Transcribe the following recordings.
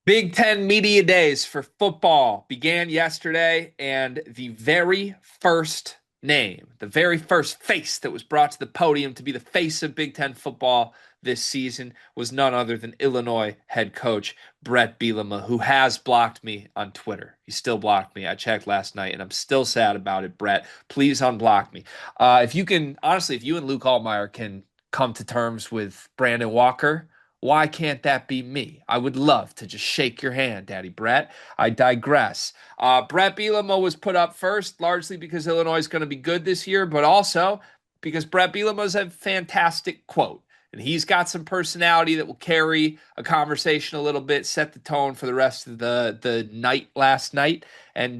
Big Ten Media Days for football began yesterday, and the very first name, the very first face that was brought to the podium to be the face of Big Ten football this season was none other than Illinois head coach Bret Bielema, who has blocked me on Twitter. He still blocked me. I checked last night, and I'm still sad about it. Bret, please unblock me. If you can, honestly, if you and Luke Altmaier can come to terms with Brandon Walker, why can't that be me? I would love to just shake your hand, Daddy Brett. I digress. Bret Bielema was put up first, largely because Illinois is going to be good this year, but also because Bret Bielema's a fantastic quote. And he's got some personality that will carry a conversation a little bit, set the tone for the rest of the night last night. And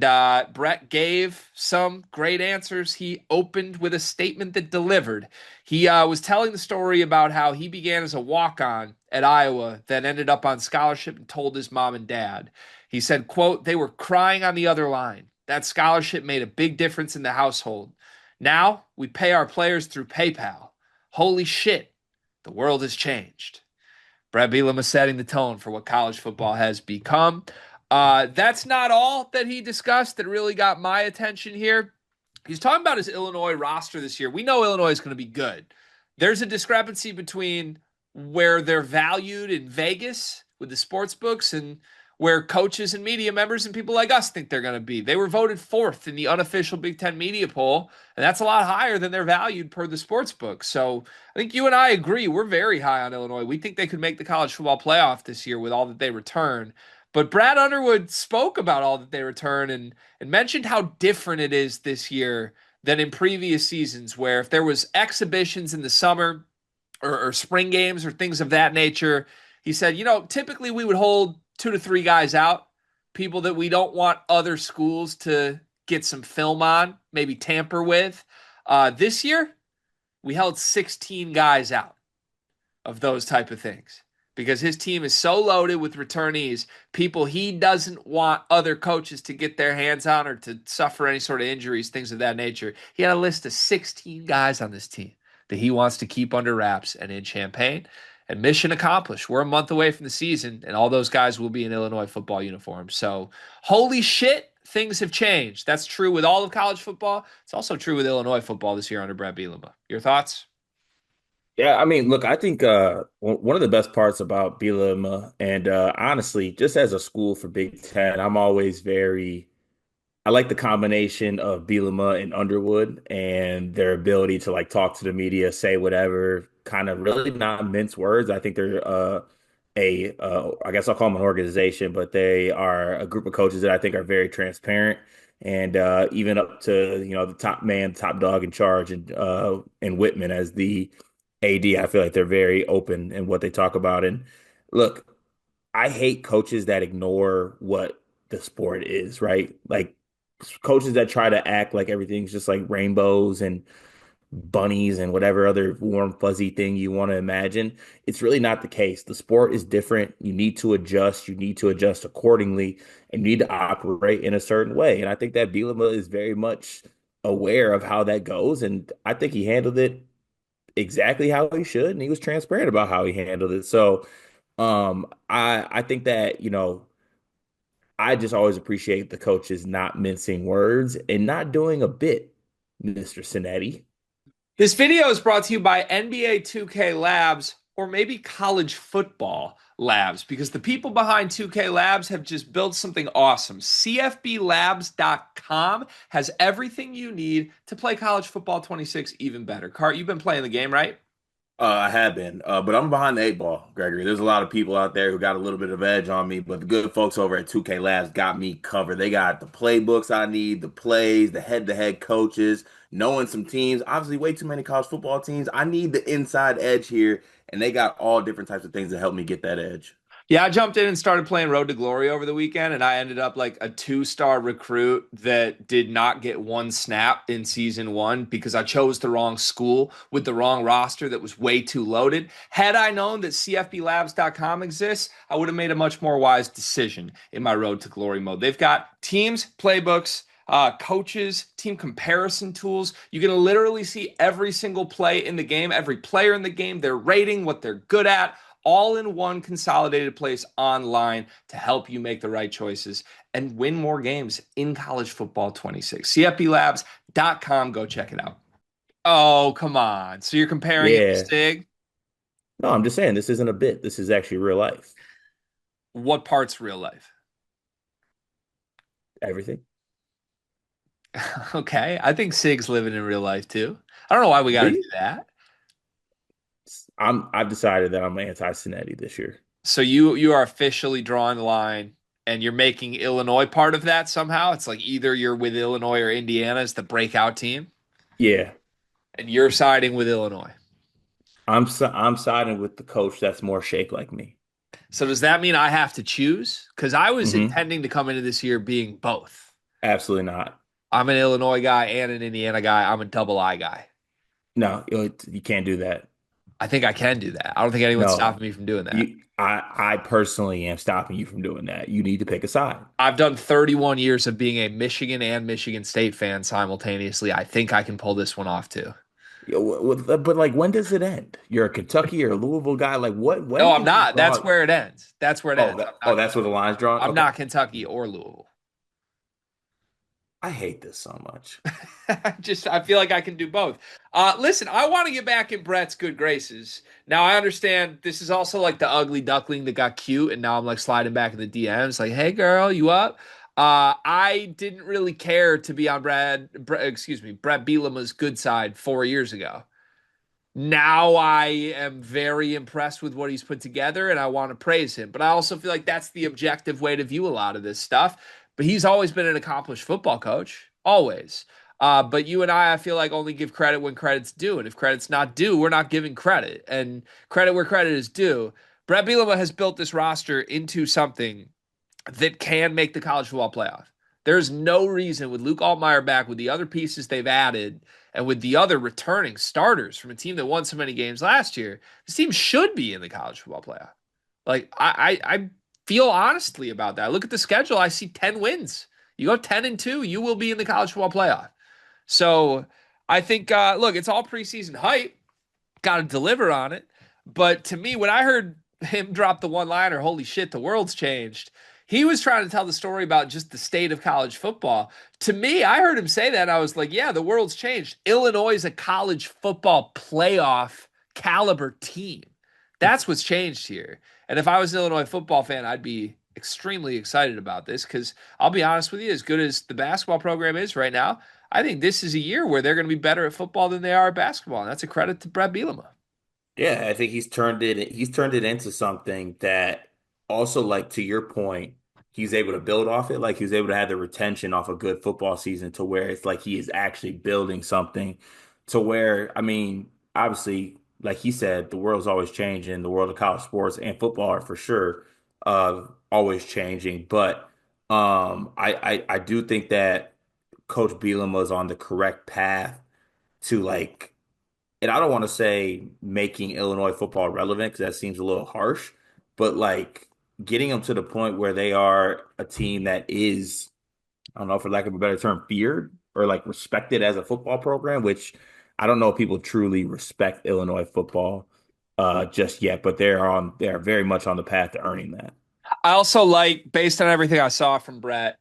Bret gave some great answers. He opened with a statement that delivered. He was telling the story about how he began as a walk-on at Iowa, then ended up on scholarship and told his mom and dad. He said, quote, "They were crying on the other line. That scholarship made a big difference in the household. Now we pay our players through PayPal. Holy shit, the world has changed." Bret Bielema setting the tone for what college football has become. That's not all that he discussed that really got my attention here. He's talking about his Illinois roster this year. We know Illinois is going to be good. There's a discrepancy between where they're valued in Vegas with the sports books and where coaches and media members and people like us think they're going to be. They were voted fourth in the unofficial Big Ten media poll, and that's a lot higher than they're valued per the sports book. So I think you and I agree. We're very high on Illinois. We think they could make the college football playoff this year with all that they return. But Brad Underwood spoke about all that they return and mentioned how different it is this year than in previous seasons, where if there was exhibitions in the summer or spring games or things of that nature, he said, typically we would hold 2 to 3 guys out, people that we don't want other schools to get some film on, maybe tamper with. This year, we held 16 guys out of those type of things because his team is so loaded with returnees, people he doesn't want other coaches to get their hands on or to suffer any sort of injuries, things of that nature. He had a list of 16 guys on this team that he wants to keep under wraps and in Champaign. And mission accomplished. We're a month away from the season, and all those guys will be in Illinois football uniforms. So, holy shit, things have changed. That's true with all of college football. It's also true with Illinois football this year under Bret Bielema. Your thoughts? Yeah, I mean, look, I think one of the best parts about Bielema and honestly, just as a school for Big Ten, I like the combination of Bielema and Underwood and their ability to like talk to the media, say whatever, kind of really not mince words. I think they're I guess I'll call them an organization, but they are a group of coaches that I think are very transparent and even up to the top man, top dog in charge, and Whitman as the AD. I feel like they're very open in what they talk about. And look, I hate coaches that ignore what the sport is, right? Like coaches that try to act like everything's just like rainbows and bunnies and whatever other warm, fuzzy thing you want to imagine. It's really not the case. The sport is different. You need to adjust. You need to adjust accordingly, and you need to operate in a certain way. And I think that Bielema is very much aware of how that goes. And I think he handled it exactly how he should. And he was transparent about how he handled it. So I think that, I just always appreciate the coaches not mincing words and not doing a bit, Mr. Cinetti. This video is brought to you by NBA 2K Labs or maybe college football labs because the people behind 2K Labs have just built something awesome. CFBLabs.com has everything you need to play college football 26 even better. Cart, you've been playing the game, right? I have been, but I'm behind the eight ball, Gregory. There's a lot of people out there who got a little bit of edge on me, but the good folks over at 2K Labs got me covered. They got the playbooks I need, the plays, the head-to-head coaches, knowing some teams. Obviously, way too many college football teams. I need the inside edge here, and they got all different types of things to help me get that edge. Yeah, I jumped in and started playing Road to Glory over the weekend, and I ended up like a 2-star recruit that did not get one snap in season one because I chose the wrong school with the wrong roster that was way too loaded. Had I known that CFBLabs.com exists, I would have made a much more wise decision in my Road to Glory mode. They've got teams, playbooks, coaches, team comparison tools. You can literally see every single play in the game, every player in the game, their rating, what they're good at, all in one consolidated place online to help you make the right choices and win more games in college football 26. CFBLabs.com. Go check it out. Oh, come on. So you're comparing it to Yeah. Sig? No, I'm just saying this isn't a bit. This is actually real life. What part's real life? Everything. Okay. I think Sig's living in real life too. I don't know why we got Do to do you? that. I've decided that I'm anti-Cincinnati this year. So you are officially drawing the line and you're making Illinois part of that somehow. It's like either you're with Illinois or Indiana as the breakout team, Yeah. and you're siding with Illinois. I'm siding with the coach that's more shake like me. So does that mean I have to choose? Because I was Hmm. intending to come into this year being both. Absolutely not. I'm an Illinois guy and an Indiana guy. I'm a double I guy. No, you can't do that. I think I can do that. I don't think anyone's No, stopping me from doing that. I personally am stopping you from doing that. You need to pick a side. I've done 31 years of being a Michigan and Michigan State fan simultaneously. I think I can pull this one off too. Yeah, but like, when does it end? You're a Kentucky or a Louisville guy. Like, what? No, When I'm did you not. That's draw? where it ends. That's where it ends. Oh, that's where the line's drawn. I'm Okay, not Kentucky or Louisville. I hate this so much. I feel like I can do both. Listen, I want to get back in Brett's good graces. Now I understand this is also like the ugly duckling that got cute, and now I'm like sliding back in the DMs, like, "Hey, girl, you up?" I didn't really care to be on Bret Bielema's good side 4 years ago. Now I am very impressed with what he's put together and I want to praise him. But I also feel like that's the objective way to view a lot of this stuff. But he's always been an accomplished football coach, always. But you and I feel like only give credit when credit's due. And if credit's not due, we're not giving credit. And credit where credit is due. Bret Bielema has built this roster into something that can make the college football playoff. There's no reason with Luke Altmaier back, with the other pieces they've added, and with the other returning starters from a team that won so many games last year, this team should be in the college football playoff. Like I feel honestly about that. I look at the schedule, I see 10 wins. You go 10-2, you will be in the college football playoff. So I think look, it's all preseason hype. Got to deliver on it. But to me, when I heard him drop the one liner, holy shit, the world's changed. He was trying to tell the story about just the state of college football. To me, I heard him say that. And I was like, yeah, the world's changed. Illinois is a college football playoff caliber team. That's what's changed here. And if I was an Illinois football fan, I'd be extremely excited about this because I'll be honest with you, as good as the basketball program is right now, I think this is a year where they're going to be better at football than they are at basketball. And that's a credit to Bret Bielema. Yeah, I think he's turned it into something that also, like, to your point, he's able to build off it. Like, he was able to have the retention off a good football season to where it's like he is actually building something to where, I mean, obviously, like he said, the world's always changing. The world of college sports and football are for sure always changing. But I do think that Coach Bielema is on the correct path to, like, and I don't want to say making Illinois football relevant because that seems a little harsh, but like getting them to the point where they are a team that is, I don't know, for lack of a better term, feared or like respected as a football program, which I don't know if people truly respect Illinois football just yet, but they are very much on the path to earning that. I also like, based on everything I saw from Bret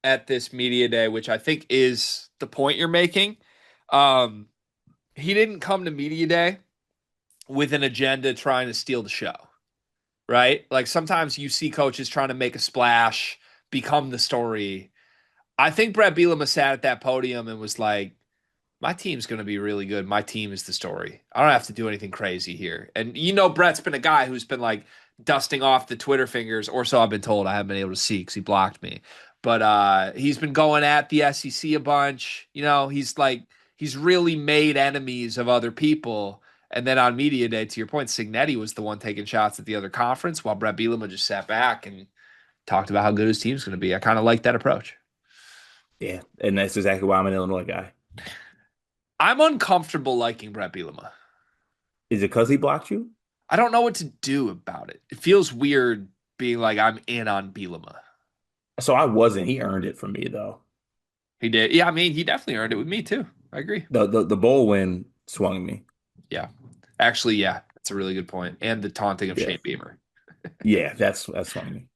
at this media day, which I think is the point you're making. Um, he didn't come to media day with an agenda trying to steal the show, right? Like sometimes you see coaches trying to make a splash, become the story. I think Bret Bielema sat at that podium and was like, my team's going to be really good. My team is the story. I don't have to do anything crazy here. And you know, Brett's been a guy who's been like dusting off the Twitter fingers, or so I've been told. I haven't been able to see because he blocked me. But he's been going at the SEC a bunch. You know, he's really made enemies of other people. And then on media day, to your point, Signetti was the one taking shots at the other conference, while Bret Bielema just sat back and talked about how good his team's going to be. I kind of like that approach. Yeah, and that's exactly why I'm an Illinois guy. I'm uncomfortable liking Bret Bielema. Is it because he blocked you? I don't know what to do about it. It feels weird being like I'm in on Bielema. So I wasn't. He earned it from me though. He did. Yeah, I mean, he definitely earned it with me too. I agree. The bowl win swung me. Yeah. Actually, yeah. That's a really good point. And the taunting of Yeah. Shane Beamer. Yeah, that's funny.